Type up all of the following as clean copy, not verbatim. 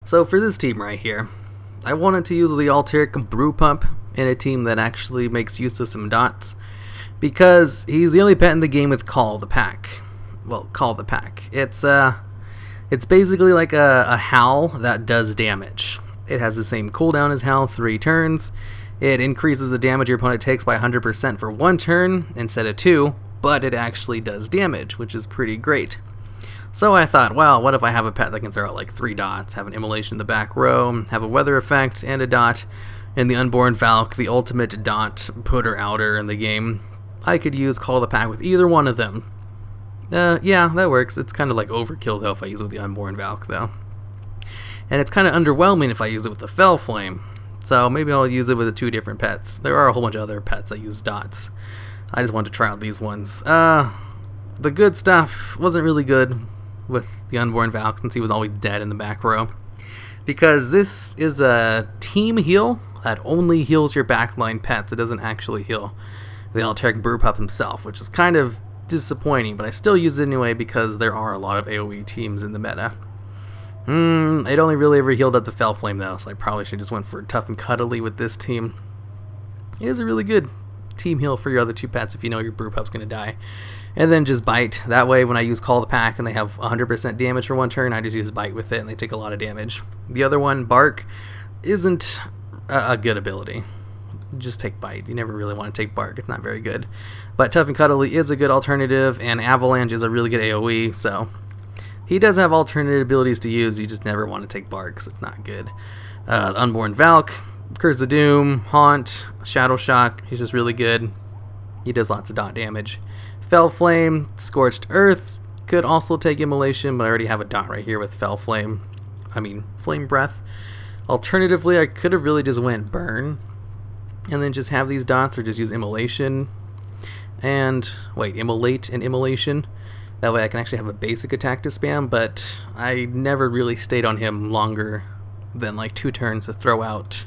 So for this team right here, I wanted to use the Alterac Brew-Pup in a team that actually makes use of some dots, because he's the only pet in the game with Call the Pack. Well, Call the Pack. It's basically like a Howl that does damage. It has the same cooldown as Howl, 3 turns. It increases the damage your opponent takes by 100% for 1 turn instead of 2, but it actually does damage, which is pretty great. So I thought, well, what if I have a pet that can throw out like 3 dots, have an immolation in the back row, have a weather effect, and a dot, and the Unborn Val'kyr, the ultimate dot putter-outer in the game. I could use Call the Pack with either one of them. Yeah, that works. It's kind of like overkill, though, if I use it with the Unborn Val'kyr, though. And it's kind of underwhelming if I use it with the Fel Flame. So maybe I'll use it with the 2 different pets. There are a whole bunch of other pets that use dots. I just wanted to try out these ones. The good stuff wasn't really good with the Unborn Val'kyr since he was always dead in the back row. Because this is a team heal that only heals your backline pets. It doesn't actually heal the Alterac Brew-Pup himself, which is kind of disappointing, but I still use it anyway because there are a lot of AoE teams in the meta. It only really ever healed up the Fel Flame though, so I probably should just went for tough and cuddly with this team. It is a really good team heal for your other 2 pets if you know your Brew-Pup's going to die. And then just Bite. That way when I use Call the Pack and they have 100% damage for 1 turn, I just use Bite with it and they take a lot of damage. The other one, Bark, isn't a good ability. Just take Bite. You never really want to take Bark. It's not very good. But Tough and Cuddly is a good alternative, and Avalanche is a really good AoE, so he does have alternate abilities to use. You just never want to take Bark because it's not good. The Unborn Val'kyr, Curse of Doom, Haunt, Shadow Shock. He's just really good. He does lots of dot damage. Fel Flame, Scorched Earth could also take Immolation, but I already have a dot right here with Fel Flame. Flame Breath. Alternatively, I could have really just went Burn and then just have these dots, or just use Immolation and Immolate and Immolation. That way I can actually have a basic attack to spam, but I never really stayed on him longer than like 2 turns to throw out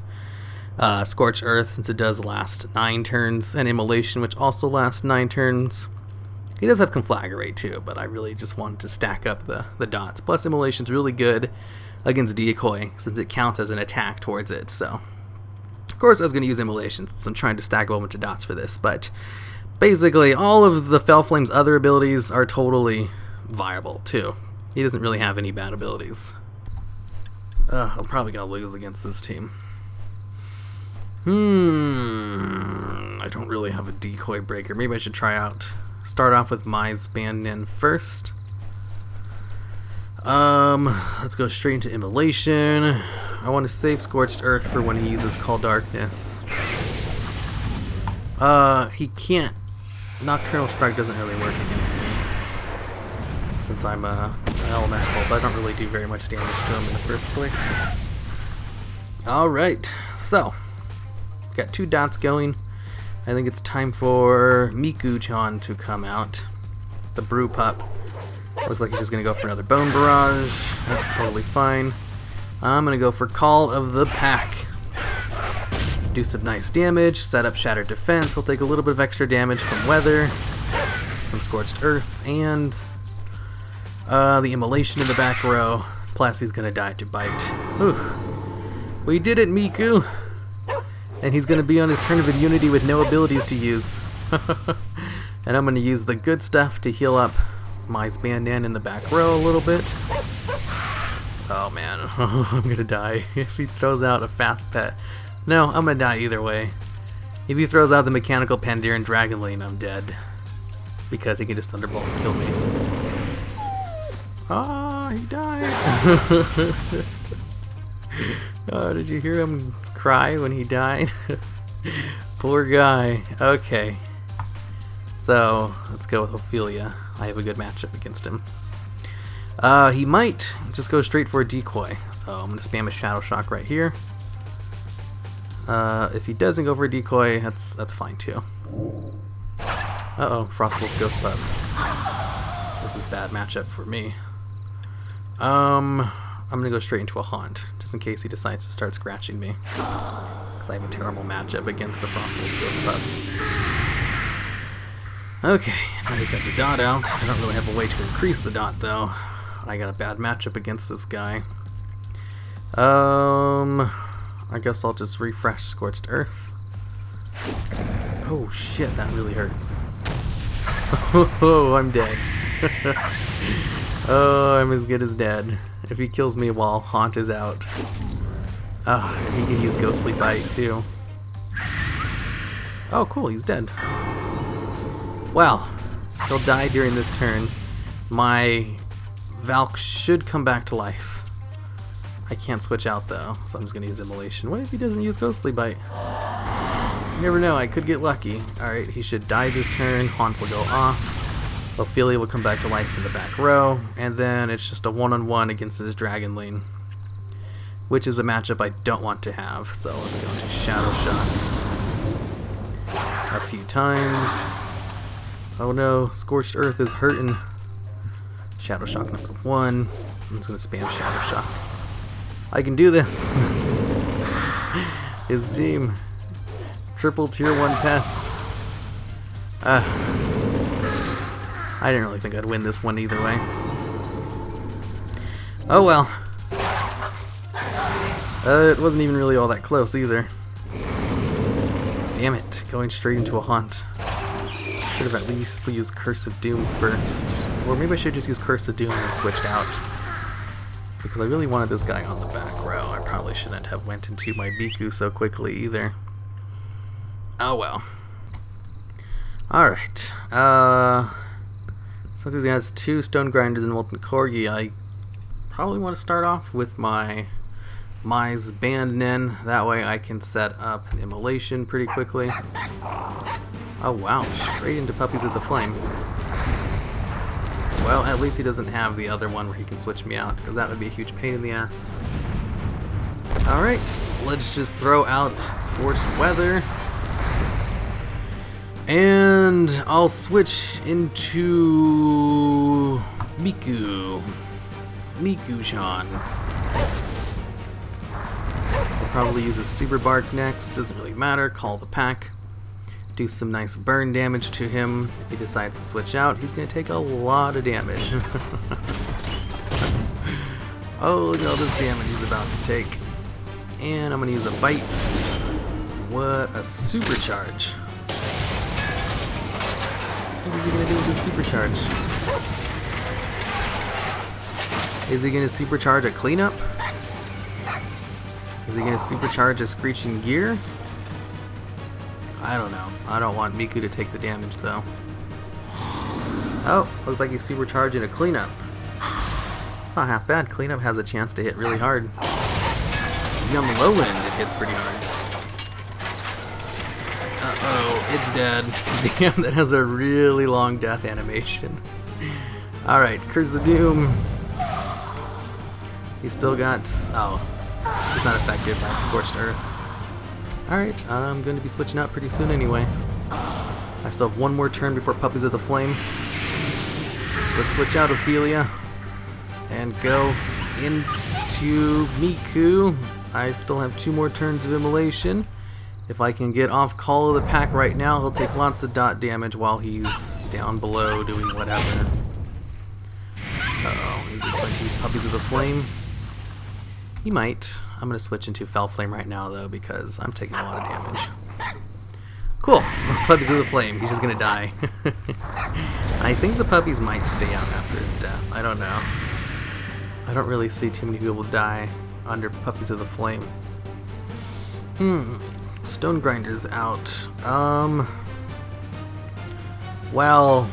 Scorched Earth, since it does last 9 turns, and Immolation, which also lasts 9 turns. He does have Conflagrate too, but I really just wanted to stack up the dots. Plus Immolation's really good against Decoy, since it counts as an attack towards it, so of course I was going to use Immolation since I'm trying to stack a whole bunch of dots for this, but basically all of the Fel Flame's other abilities are totally viable too. He doesn't really have any bad abilities. I'm probably going to lose against this team. I don't really have a Decoy Breaker. Maybe I should start off with Mai's Bandin first. Let's go straight into Immolation. I want to save Scorched Earth for when he uses Call Darkness. He can't. Nocturnal Strike doesn't really work against me, since I'm elemental, but I don't really do very much damage to him in the first place. Alright, so got 2 dots going. I think it's time for Miku-chan to come out. The Brew-Pup. Looks like he's just going to go for another Bone Barrage. That's totally fine. I'm going to go for Call of the Pack. Do some nice damage, set up Shattered Defense. He'll take a little bit of extra damage from Weather, from Scorched Earth, and the Immolation in the back row. Plus he's going to die to Bite. Ooh. We did it, Miku! And he's going to be on his turn of immunity with no abilities to use. And I'm going to use the good stuff to heal up Mai's Bandin in the back row a little bit. Oh man, I'm going to die if he throws out a fast pet. No, I'm going to die either way. If he throws out the Mechanical Pandaren Dragon Lane, I'm dead. Because he can just Thunderbolt and kill me. Ah, he died! Oh, did you hear him cry when he died? Poor guy. Okay. So, let's go with Ophelia. I have a good matchup against him. He might just go straight for a Decoy. So, I'm going to spam a Shadow Shock right here. If he doesn't go for a Decoy, that's fine too. Uh-oh, Frostwolf Ghost Pup. This is bad matchup for me. I'm gonna go straight into a Haunt, just in case he decides to start scratching me. Because I have a terrible matchup against the Frostwolf Ghost Pup. Okay, now he's got the dot out. I don't really have a way to increase the dot though. I got a bad matchup against this guy. I guess I'll just refresh Scorched Earth. Oh shit, that really hurt. Oh, I'm dead. Oh, I'm as good as dead. If he kills me while Haunt is out. He can use Ghostly Bite too. Oh cool, he's dead. Well, he'll die during this turn. My Valk should come back to life. I can't switch out though, so I'm just gonna use Immolation. What if he doesn't use Ghostly Bite? You never know, I could get lucky. Alright, he should die this turn, Haunt will go off. Ophelia will come back to life in the back row, and then it's just a one-on-one against his Dragon Lane, which is a matchup I don't want to have, so let's go into Shadow Shock a few times. Oh no, Scorched Earth is hurting. Shadow Shock number 1. I'm just gonna spam Shadow Shock. I can do this! His team. Triple tier 1 pets. I didn't really think I'd win this one either way. Oh well. It wasn't even really all that close either. Damn it, going straight into a Haunt. Should have at least used Curse of Doom first. Or maybe I should just use Curse of Doom and switched out. Because I really wanted this guy on the back row. I probably shouldn't have went into my Miku so quickly either. Oh well. Alright. Since he has 2 Stone Grinders and Molten Corgi, I probably want to start off with my Mai's Bandnin. That way I can set up an Immolation pretty quickly. Oh wow, straight into Puppies of the Flame. Well, at least he doesn't have the other one where he can switch me out, because that would be a huge pain in the ass. Alright, let's just throw out Scorched Weather. And I'll switch into Miku. Miku-chan. I'll probably use a Super Bark next, doesn't really matter, call the pack. Do some nice burn damage to him. If he decides to switch out, he's going to take a lot of damage. Oh, look at all this damage he's about to take. And I'm going to use a Bite. What a supercharge. What is he going to do with this supercharge? Is he going to supercharge a cleanup? Is he going to supercharge a Screeching Gear? I don't know. I don't want Miku to take the damage though. Oh, looks like he's supercharging a cleanup. It's not half bad. Cleanup has a chance to hit really hard. Even on the low end, it hits pretty hard. Uh-oh, it's dead. Damn, that has a really long death animation. Alright, Curse of Doom. He's still got... oh, he's not affected by Scorched Earth. Alright, I'm going to be switching out pretty soon anyway. I still have one more turn before Puppies of the Flame. Let's switch out Ophelia and go into Miku. I still have 2 more turns of Immolation. If I can get off Call of the Pack right now, he'll take lots of dot damage while he's down below doing whatever. Uh-oh, is he going to use Puppies of the Flame? He might. I'm going to switch into Fel Flame right now, though, because I'm taking a lot of damage. Cool. Puppies of the Flame. He's just going to die. I think the puppies might stay out after his death. I don't know. I don't really see too many people die under Puppies of the Flame. Stone Grinder's out. Well,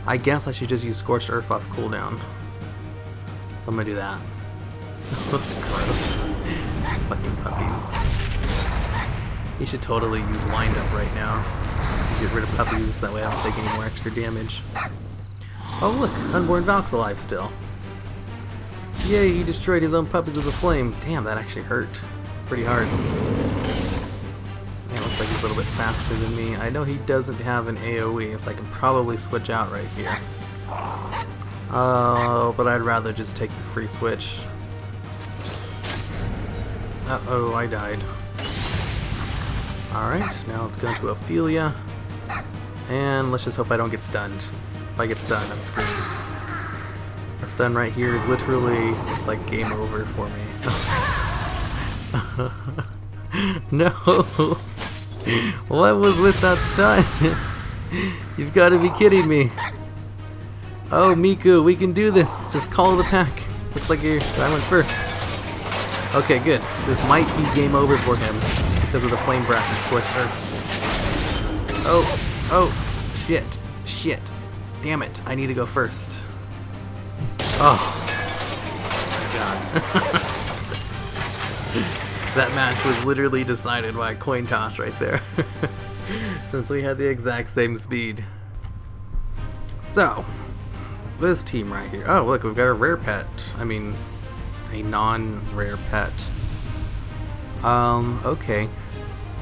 I guess I should just use Scorched Earth off cooldown. So I'm going to do that. Gross. Fucking puppies. You should totally use Wind Up right now to get rid of puppies, that way I don't take any more extra damage. Oh look, Unborn Val'kyr's alive still. Yay, he destroyed his own Puppies of the Flame. Damn, that actually hurt pretty hard. Yeah, looks like he's a little bit faster than me. I know he doesn't have an AoE, so I can probably switch out right here. But I'd rather just take the free switch. Uh-oh, I died. Alright, now let's go into Ophelia. And let's just hope I don't get stunned. If I get stunned, I'm screwed. A stun right here is literally like game over for me. No! What was with that stun? You've got to be kidding me. Oh, Miku, we can do this. Just call the pack. Looks like I went first. Okay, good. This might be game over for him because of the flame breath and scorched earth. Oh, shit. Damn it, I need to go first. Oh, my God. That match was literally decided by a coin toss right there. Since we had the exact same speed. So, this team right here. Oh, look, we've got a rare pet. I mean, a non-rare pet. Okay.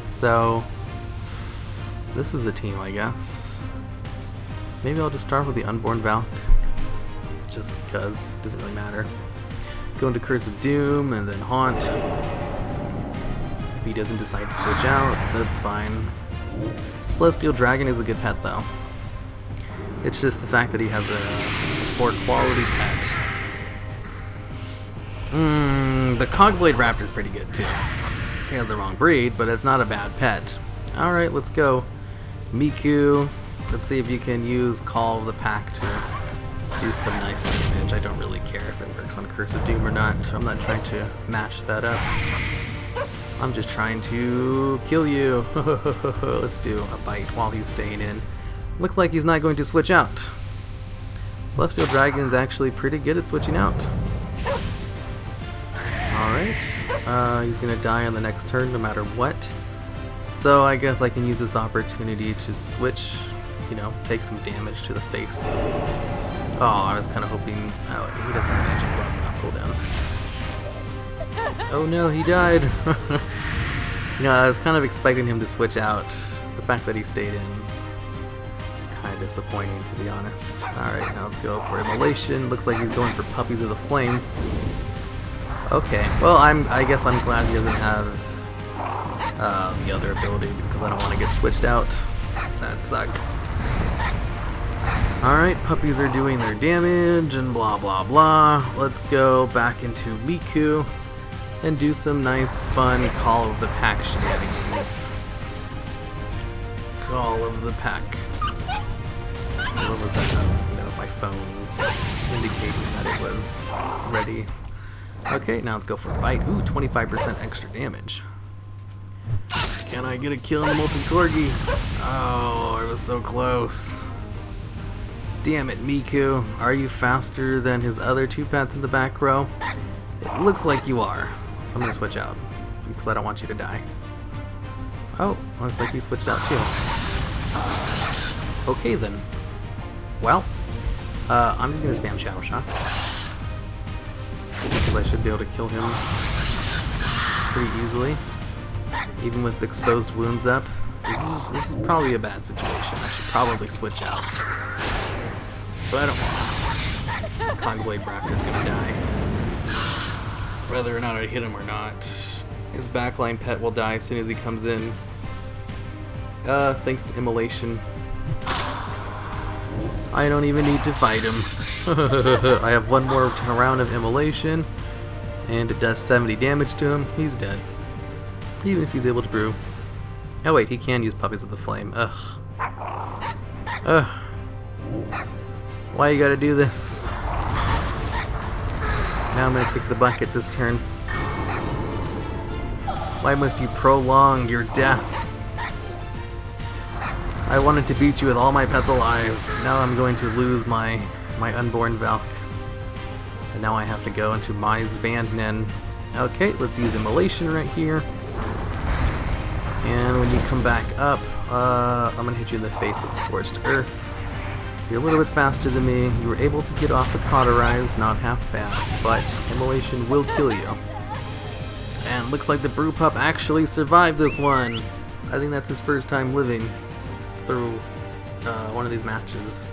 So, this is a team, I guess. Maybe I'll just start with the Unborn Val'kyr. Just because, it doesn't really matter. Go into Curse of Doom, and then Haunt. If he doesn't decide to switch out, that's fine. Celestial Dragon is a good pet, though. It's just the fact that he has a poor quality pet. The Cogblade Raptor is pretty good, too. He has the wrong breed, but it's not a bad pet. Alright, let's go. Miku. Let's see if you can use Call of the Pack to do some nice damage. I don't really care if it works on Curse of Doom or not. I'm not trying to match that up. I'm just trying to kill you. Let's do a bite while he's staying in. Looks like he's not going to switch out. Celestial Dragon's actually pretty good at switching out. Alright. He's going to die on the next turn no matter what. So I guess I can use this opportunity to switch, you know, take some damage to the face. Oh, I was kind of hoping... Oh, he doesn't have magic clouds enough cooldown. Oh no, he died! You know, I was kind of expecting him to switch out. The fact that he stayed in, it's kind of disappointing, to be honest. Alright, now let's go for Immolation. Looks like he's going for Puppies of the Flame. Okay, well, I guess I'm glad he doesn't have the other ability, because I don't want to get switched out. That'd suck. Alright, puppies are doing their damage and blah blah blah. Let's go back into Miku and do some nice fun Call of the Pack shenanigans. Call of the Pack. What was that? That was my phone indicating that it was ready. Okay, now let's go for a bite. Ooh, 25% extra damage. Can I get a kill on the Molten Corgi? Oh, it was so close. Damn it, Miku. Are you faster than his other two pets in the back row? It looks like you are. So I'm going to switch out, because I don't want you to die. Oh, looks like he switched out too. Okay then. Well, I'm just going to spam Shadow Shock, because I should be able to kill him pretty easily, even with exposed wounds up. This is probably a bad situation. I should probably switch out. But I don't want to. This Cogblade Raptor's gonna die. Whether or not I hit him or not. His backline pet will die as soon as he comes in. Thanks to Immolation. I don't even need to fight him. I have one more round of Immolation, and it does 70 damage to him. He's dead. Even if he's able to brew. Oh wait, he can use Puppies of the Flame. Ugh. Ugh. Why you gotta do this? Now I'm gonna kick the bucket this turn. Why must you prolong your death? I wanted to beat you with all my pets alive. Now I'm going to lose my Unborn Val'kyr. And now I have to go into my Zbandnen. Okay, let's use Immolation right here. And when you come back up, I'm gonna hit you in the face with Scorched Earth. You're a little bit faster than me. You were able to get off a Cauterize, not half bad, but Immolation will kill you. And looks like the Brew-Pup actually survived this one. I think that's his first time living through one of these matches.